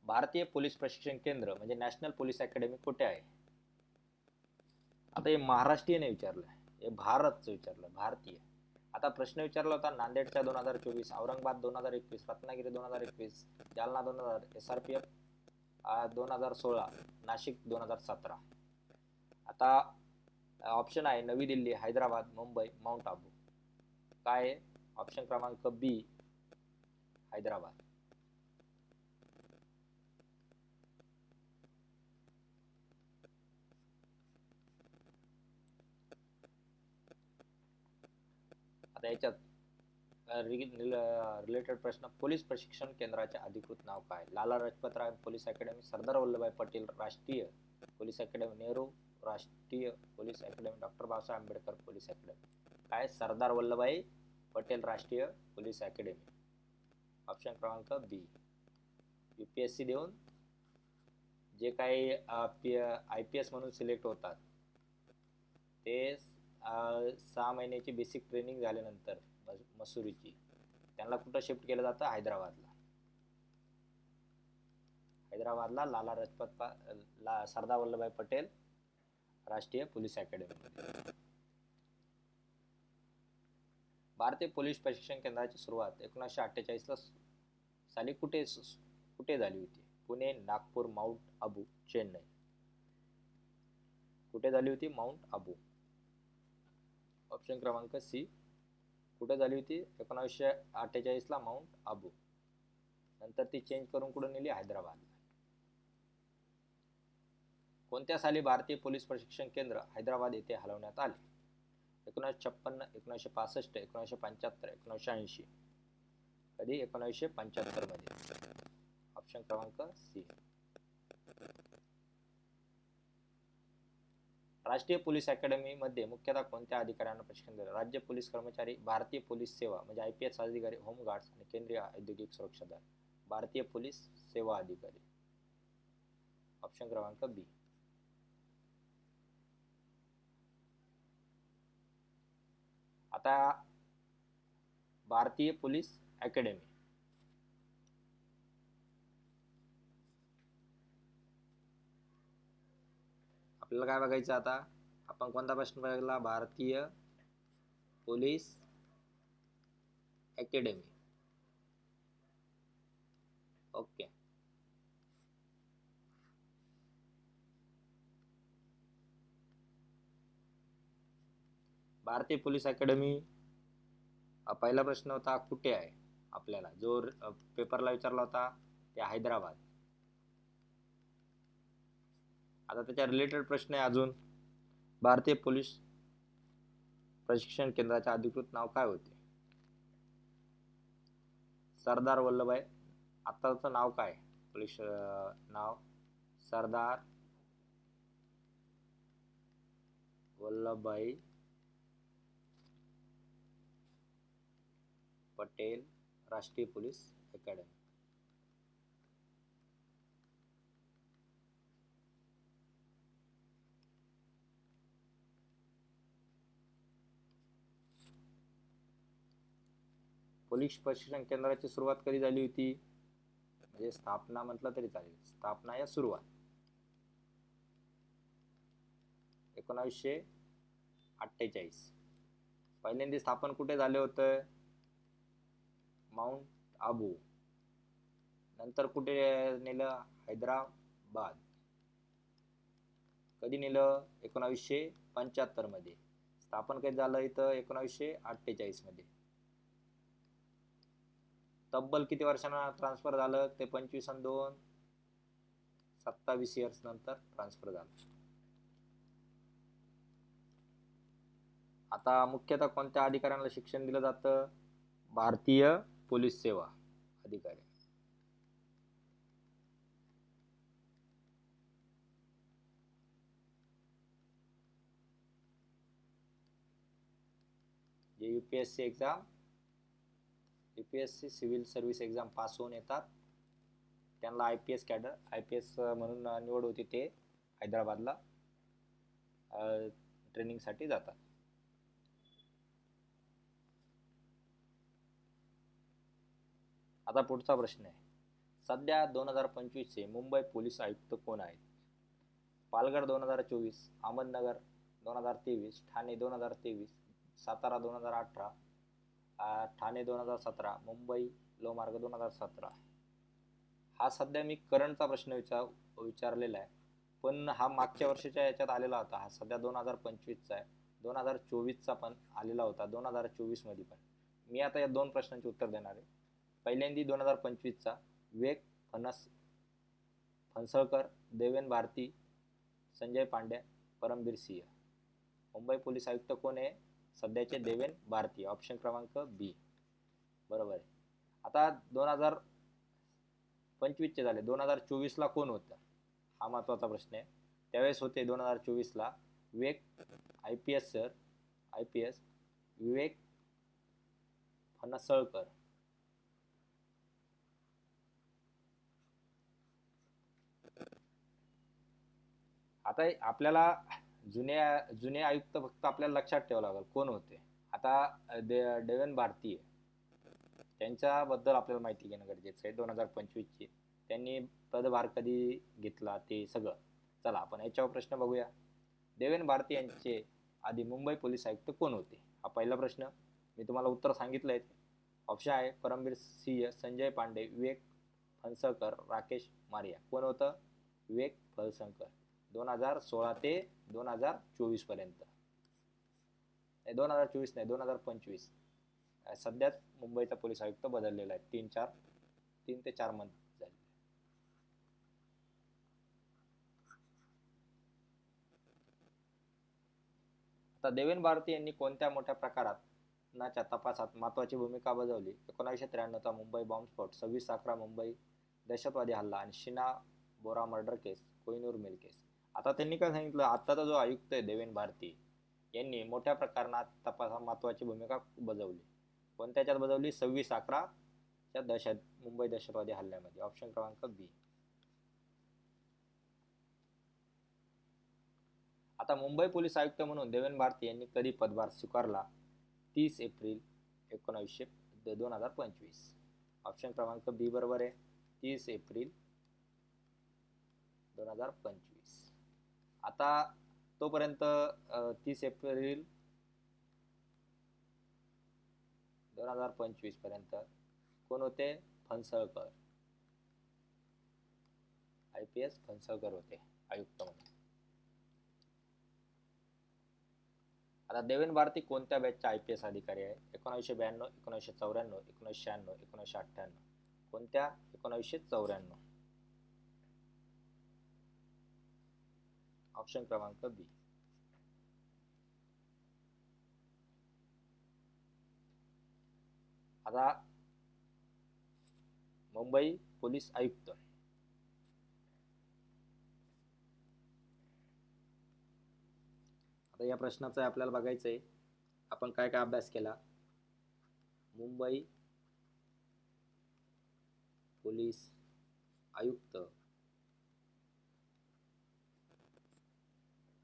भारतीय पोलीस प्रशिक्षण केंद्र म्हणजे नॅशनल पोलीस अकॅडमी कुठे आहे? आता हे महाराष्ट्रीयन विचारलं, हे भारतचं विचारलं, भारतीय. आता प्रश्न विचारला होता नांदेडच्या 2024, औरंगाबाद 2021, रत्नागिरी 2021, जालना 2000, SRPF 2016, नाशिक 2017. आता ऑप्शन आहे नवी दिल्ली, हैदराबाद, मुंबई, माउंट आबू. काय आहे? ऑप्शन क्रमांक बी, हैदराबाद. आता याच्यात रिलेटेड प्रश्न. पोलीस प्रशिक्षण केंद्राचे अधिकृत नाव काय? लाला लजपत राय पोलीस अकॅडमी, सरदार वल्लभभाई पटेल राष्ट्रीय पोलीस अकॅडमी, नेहरू राष्ट्रीय police academy, doctor Babasaheb Ambedkar police academy. काय? सरदार वल्लभभाई पटेल राष्ट्रीय पोलीस अकॅडमी. ऑप्शन क्रमांक बी. UPSC देऊन जे काही IPS म्हणून सिलेक्ट होतात ते 6 महिन्याची बेसिक ट्रेनिंग झाल्यानंतर मसुरीची, त्यांना कुठं शिफ्ट केलं जातं? हैदराबादला. हैदराबादला सरदार वल्लभभाई पटेल राष्ट्रीय पोलीस अकॅडमी. भारतीय पोलीस प्रशिक्षण केंद्राची सुरुवात 1948 साली कुठे झाली होती? पुणे, नागपूर, माउंट आबू, चेन्नई. कुठे झाली होती? माउंट आबू. ऑप्शन क्रमांक सी. कुठे झाली होती? 1948 ला माउंट आबू. नंतर ती चेंज करून कुठे नेली? हैदराबादला. कोणत्या साली भारतीय पोलीस प्रशिक्षण केंद्र हैदराबाद येथे हलवण्यात आले? 1956, 1965, 1975, 1980. कधी? 1975 मध्ये. ऑप्शन क्रमांक सी. राष्ट्रीय पोलीस अकॅडमी मध्ये मुख्यतः कोणत्या अधिकाऱ्यांना प्रशिक्षण दिले? राज्य पोलीस कर्मचारी, भारतीय पोलीस सेवा म्हणजे IPS अधिकारी, होमगार्ड्स आणि केंद्रीय औद्योगिक सुरक्षा दल. भारतीय पोलीस सेवा अधिकारी. ऑप्शन क्रमांक बी. आता भारतीय पोलीस अकॅडमी आपल्याला काय बघायचं? आता आपण कोणता प्रश्न बघितला? भारतीय पोलीस अकॅडमी. ओके. भारतीय पोलीस अकॅडमी पहिला प्रश्न होता कुठे आहे आपल्याला, जो पेपरला विचारला होता ते हैदराबाद. आता त्याच्या रिलेटेड प्रश्न आहे अजून, भारतीय पोलीस प्रशिक्षण केंद्राचे अधिकृत नाव काय होते? सरदार वल्लभभाई, आताचं नाव काय पोलीस नाव? सरदार वल्लभभाई पटेल राष्ट्रीय पोलीस अकॅडमी. पोलीस प्रशिक्षण केंद्राची सुरुवात कधी झाली होती? म्हणजे स्थापना म्हटलं तरी चालेल, स्थापना या सुरुवात 1948. पहिल्यांदा स्थापन कुठे झाले होतं? माउंट आबू. नंतर कुठे नेलं? हैदराबाद. कधी नेलं? 1975 मध्ये. स्थापन कधी झालं इथं? 1948 मध्ये. तब्बल किती वर्षांना ट्रान्सफर झालं? ते 25 आणि 2 27 इयर्स नंतर ट्रान्सफर झालं. आता मुख्यतः कोणत्या अधिकाऱ्यांना शिक्षण दिलं जातं? भारतीय पोलीस सेवा अधिकारी. जे UPSC exam, UPSC civil service exam pass होऊन येतात त्यांना आयपीएस कॅडर, आयपीएस म्हणून निवड होती, ते हैदराबादला ट्रेनिंगसाठी जातात. आता पुढचा प्रश्न आहे, सध्या 2025 चे मुंबई पोलीस आयुक्त कोण आहेत? पालघर 2024, अहमदनगर 2023, ठाणे 2023, सातारा 2018, ठाणे 2017, मुंबई लोहमार्ग 2017. हा सध्या मी करंटचा प्रश्न विचारलेला आहे, पण हा मागच्या वर्षाच्या याच्यात आलेला होता. हा सध्या 2025चा आहे. 2024चा पण आलेला होता, 2024 मध्ये पण. मी आता या दोन प्रश्नांचे उत्तर देणार आहे. पहिल्यांदा 2025चा, विवेक फणसळकर, देवेन भारती, संजय पांड्या, परमबीर सिंह. मुंबई पोलीस आयुक्त कोण आहे? सध्याचे देवेन भारती. ऑप्शन क्रमांक बी बरोबर आहे. आता 2025 चे झाले, 2024 ला कोण होतं हा महत्वाचा प्रश्न आहे. त्यावेळेस होते 2024 ला विवेक IPS sir, IPS Vivek Phansalkar. आता आपल्याला जुने आयुक्त फक्त आपल्याला लक्षात ठेवावं लागेल कोण होते. आता देवेन भारती त्यांच्याबद्दल आपल्याला माहिती घेणं गरजेचं आहे. 2025 ची त्यांनी पदभार कधी घेतला ते सगळं. चला आपण याच्यावर प्रश्न बघूया. देवेन भारती यांचे आधी मुंबई पोलीस आयुक्त कोण होते? हा पहिला प्रश्न. मी तुम्हाला उत्तर सांगितलंय. ऑप्शन आहे परमबीर सिंह, संजय पांडे, विवेक फणसळकर, राकेश मारिया. कोण होतं? विवेक फणसळकर. 2016 ते 2024 पर्यंत. 2024 नाही, 2025. सध्याच मुंबईचा पोलीस आयुक्त बदललेला आहे. 3 ते 4 मंथ झाले. आता देवेन भारती यांनी कोणत्या मोठ्या प्रकारात नाच्या तपासात महत्वाची भूमिका बजावली? 1993चा मुंबई बॉम्बस्फोट, 26/11 मुंबई दहशतवादी हल्ला आणि शीना बोरा मर्डर केस, कोहिनूर मिल केस. आता त्यांनी काय सांगितलं, आताचा जो आयुक्त आहे देवेन भारती यांनी मोठ्या प्रकरणात तपासात महत्वाची भूमिका बजावली. कोणत्या याच्यात बजावली? 26/11 च्या मुंबई दहशतवादी हल्ल्यामध्ये. ऑप्शन क्रमांक बी. आता मुंबई पोलीस आयुक्त म्हणून देवेन भारती यांनी कधी पदभार स्वीकारला? 30 एप्रिल 2025. ऑप्शन क्रमांक बी बरोबर आहे. 30 एप्रिल 2025. आता तोपर्यंत 30 एप्रिल 2025 पर्यंत कोण होते? फणसळकर. आयपीएस फणसळकर होते आयुक्त म्हणून. आता देवेन भारती कोणत्या बॅचचा IPS अधिकारी आहे? 1992, 1994, 1996, 1998. कोणत्या? 1994. ऑप्शन क्रमांक बी. आता मुंबई पोलीस आयुक्त, आता या प्रश्नाचं आपल्याला बघायचं आहे आपण काय काय अभ्यास केला. मुंबई पोलीस आयुक्त,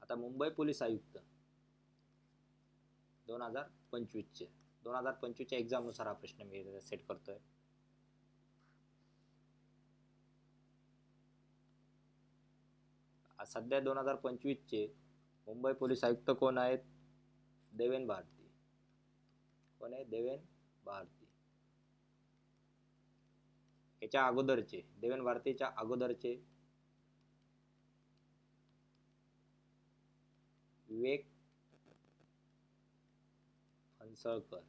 आता मुंबई पोलीस आयुक्त 2025 च्या एक्झाम नुसार हा प्रश्न मी सेट करतोय. सध्या 2025 चे मुंबई पोलीस आयुक्त कोण आहेत? देवेन भारती. कोण आहे? देवेन भारती. याच्या अगोदरचे, देवेन भारतीच्या अगोदरचे विवेक फणसळकर.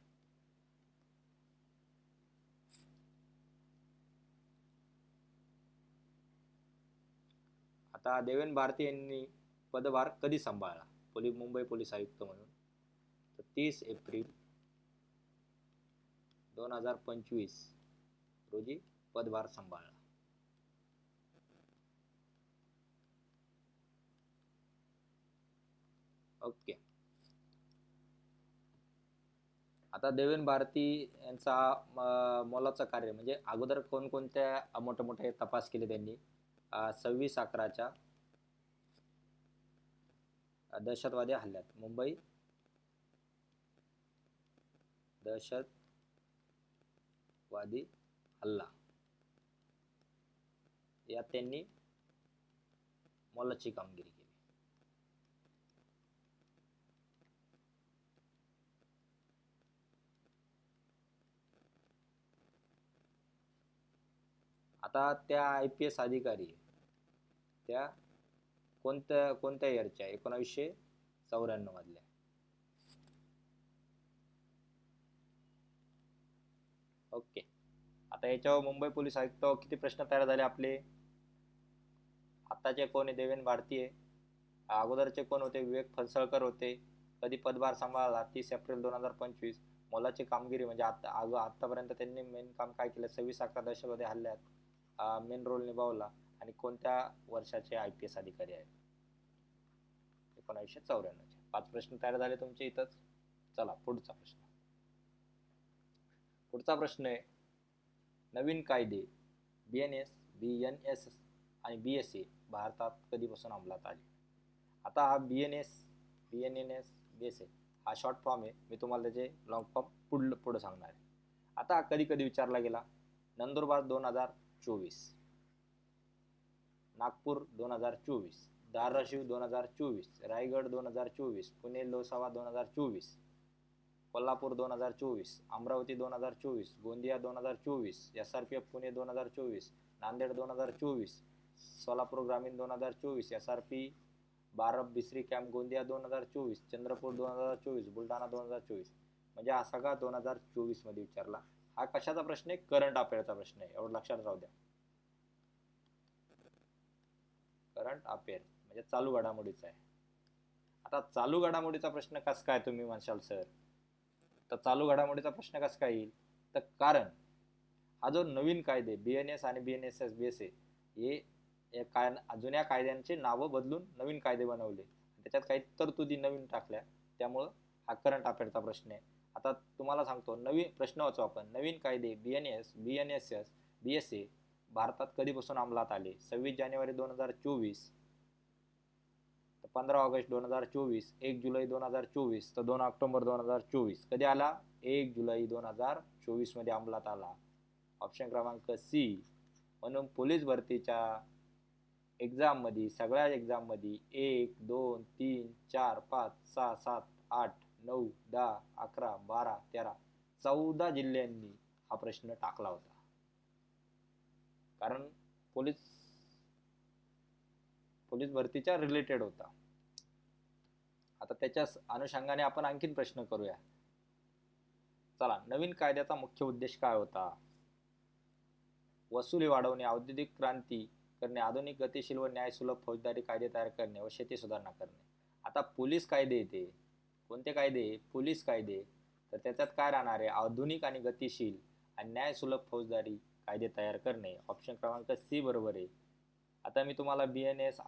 आता देवेन भारती यांनी पदभार कधी सांभाळला मुंबई पोलीस आयुक्त म्हणून? तर 30 एप्रिल 2025 रोजी पदभार सांभाळला. ओके. आता देवेन भारती यांचा मोलाचं कार्य म्हणजे अगोदर कोणकोणत्या मोठे तपास केले त्यांनी? 26/11च्या दहशतवादी हल्ल्यात, मुंबई दहशतवादी हल्ला यात त्यांनी मोलाची कामगिरी केली. आता त्या IPS अधिकारी त्या कोणत्या इयरच्या? 1994 मधल्या. ओके. आता याच्यावर मुंबई पोलीस आयुक्त किती प्रश्न तयार झाले आपले? आताचे कोण आहे? देवेन भारती आहे. अगोदरचे कोण होते? विवेक फणसळकर होते. कधी पदभार सांभाळला? 30 एप्रिल 2025. मोलाची कामगिरी म्हणजे आतापर्यंत त्यांनी मेन काम काय केलं? 26/11 दहशतवादी हल्ल्यात मेन रोल निभावला. आणि कोणत्या वर्षाचे IPS अधिकारी आहेत? 1994. 5 प्रश्न तयार झाले तुमचे इथंच. चला पुढचा प्रश्न आहे, नवीन कायदे BNS आणि BSA भारतात कधीपासून अंमलात आले? आता हा BNS BSA हा शॉर्ट फॉर्म आहे. मी तुम्हाला त्याचे लॉंग फॉर्म पुढे सांगणार आहे. आता कधी विचारला गेला? नंदुरबार 2024, नागपूर 2024, धाराशिव 2024, रायगड 2024, पुणे लोसावा 2024, कोल्हापूर 2024, अमरावती 2024, गोंदिया 2024, SRPF पुणे 2024, नांदेड 2024, सोलापूर ग्रामीण 2024, SRP 12 बिसरी कॅम्प गोंदिया 2024, चंद्रपूर 2024, बुलढाणा 2024. म्हणजे हा सगळा 2024 मध्ये विचारला. हा कशाचा प्रश्न आहे? करंट अफेअरचा प्रश्न आहे, एवढं लक्षात राहू द्या. करंट अफेअर म्हणजे चालू घडामोडीचा आहे. आता चालू घडामोडीचा प्रश्न कस काय तुम्ही म्हणशाल सर? तर चालू घडामोडीचा प्रश्न कस काय येईल? तर कारण हा जो नवीन कायदे BNS आणि BNSS BSA हे जुन्या कायद्यांचे नाव बदलून नवीन कायदे बनवले, त्याच्यात काही तरतुदी नवीन टाकल्या, त्यामुळे हा करंट अफेअरचा प्रश्न आहे. आता तुम्हाला सांगतो, नवीन प्रश्न वाचू आपण. नवीन कायदे BNSS BSA भारतात कधीपासून अंमलात आले? 26 जानेवारी 2024, 15 ऑगस्ट 2024, 1 जुलै 2024, तर 2 ऑक्टोबर 2024. कधी आला? 1 जुलै 2024 मध्ये अंमलात आला. ऑप्शन क्रमांक सी. म्हणून पोलीस भरतीच्या एक्झाम मध्ये, सगळ्या एक्झाम मध्ये 1, 2, 3, 4, 5, 6, 7, 8, 9, 10, 11, 12, 13, 14 जिल्ह्यांनी हा प्रश्न टाकला होता. कारण पोलीस भरतीच्या रिलेटेड होता. आता त्याच्या अनुषंगाने आपण आणखीन प्रश्न करूया. चला, नवीन कायद्याचा मुख्य उद्देश काय होता? वसुली वाढवणे, औद्योगिक क्रांती करणे, आधुनिक गतिशील व न्यायसुलभ फौजदारी कायदे तयार करणे व शेती सुधारणा करणे. आता पोलीस कायदे येते, कोणते कायदे? पोलीस कायदे. तर त्याच्यात काय राहणार आहे? आधुनिक आणि गतिशील आणि न्यायसुलभ फौजदारी कायदे तयार करणे. ऑप्शन क्रमांक सी बरोबर आहे. आता मी तुम्हाला BNS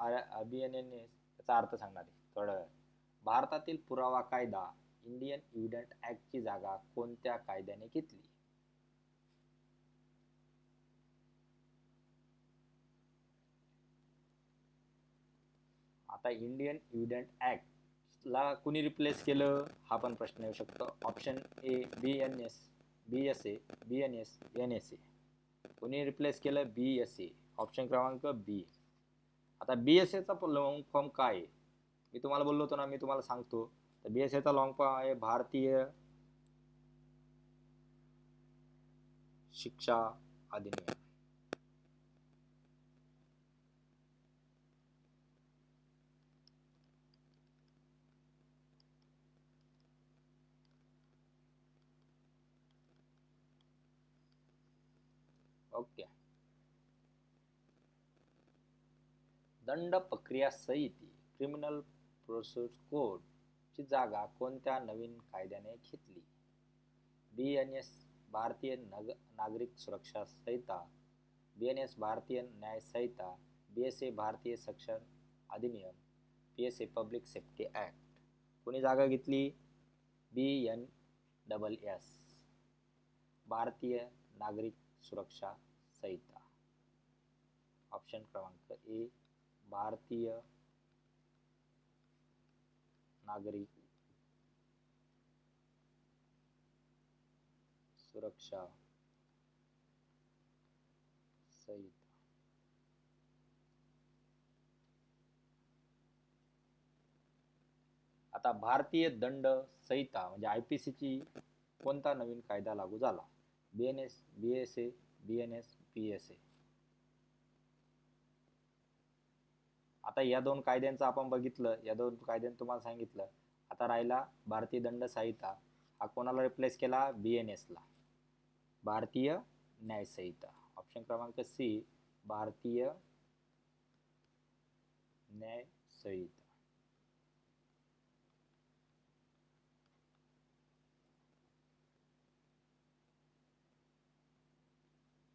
याचा अर्थ सांगणार आहे थोड्या वेळात. भारतातील पुरावा कायदा इंडियन एव्हिडंट ऍक्टची जागा कोणत्या कायद्याने घेतली? आता इंडियन एव्हिडंट ऍक्ट ला कुणी रिप्लेस केलं, हा पण प्रश्न येऊ शकतो. Option A BNS, BSA, BNS, NSA. कुणी रिप्लेस केलं? BSA. ऑप्शन क्रमांक बी. आता BSA चा लॉंग फॉर्म काय आहे? मी तुम्हाला बोललो होतो ना, मी तुम्हाला सांगतो. तर BSA चा लॉंग फॉर्म आहे भारतीय शिक्षा अधिनियम. ओके. दंड प्रक्रिया संहिता क्रिमिनल प्रोसिजर कोड ची जागा कोणत्या नवीन कायद्याने घेतली? BNS भारतीय नागरिक सुरक्षा संहिता, BNS भारतीय न्याय संहिता, BSA भारतीय शिक्षण अधिनियम, PSA पब्लिक सेफ्टी ऍक्ट. कोणी जागा घेतली? BNSS भारतीय नागरिक सुरक्षा संहिता. ऑप्शन क्रमांक ए भारतीय नागरिक सुरक्षा संहिता. आता भारतीय दंड संहिता म्हणजे IPC ची कोणता नवीन कायदा लागू झाला? BNS, BSA, BNS, PSA. आता या दोन कायद्यांचं आपण बघितलं, या दोन कायद्यांनी तुम्हाला सांगितलं. आता राहिला भारतीय दंड संहिता, हा कोणाला रिप्लेस केला? BNS ला. भारतीय न्याय संहिता. ऑप्शन क्रमांक सी भारतीय न्याय संहिता.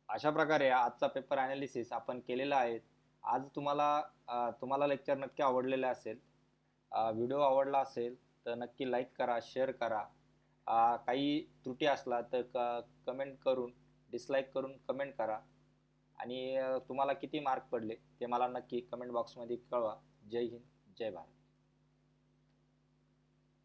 अशा प्रकारे आजचा पेपर अनालिसिस आपण केलेला आहे. आज तुम्हाला लेक्चर नक्की आवडलेले असेल. व्हिडिओ आवडला असेल तर नक्की लाईक करा, शेअर करा. काही त्रुटी असला तर कमेंट करून, डिसलाईक करून कमेंट करा. आणि तुम्हाला किती मार्क पडले ते मला नक्की कमेंट बॉक्समध्ये कळवा. जय हिंद, जय भारत.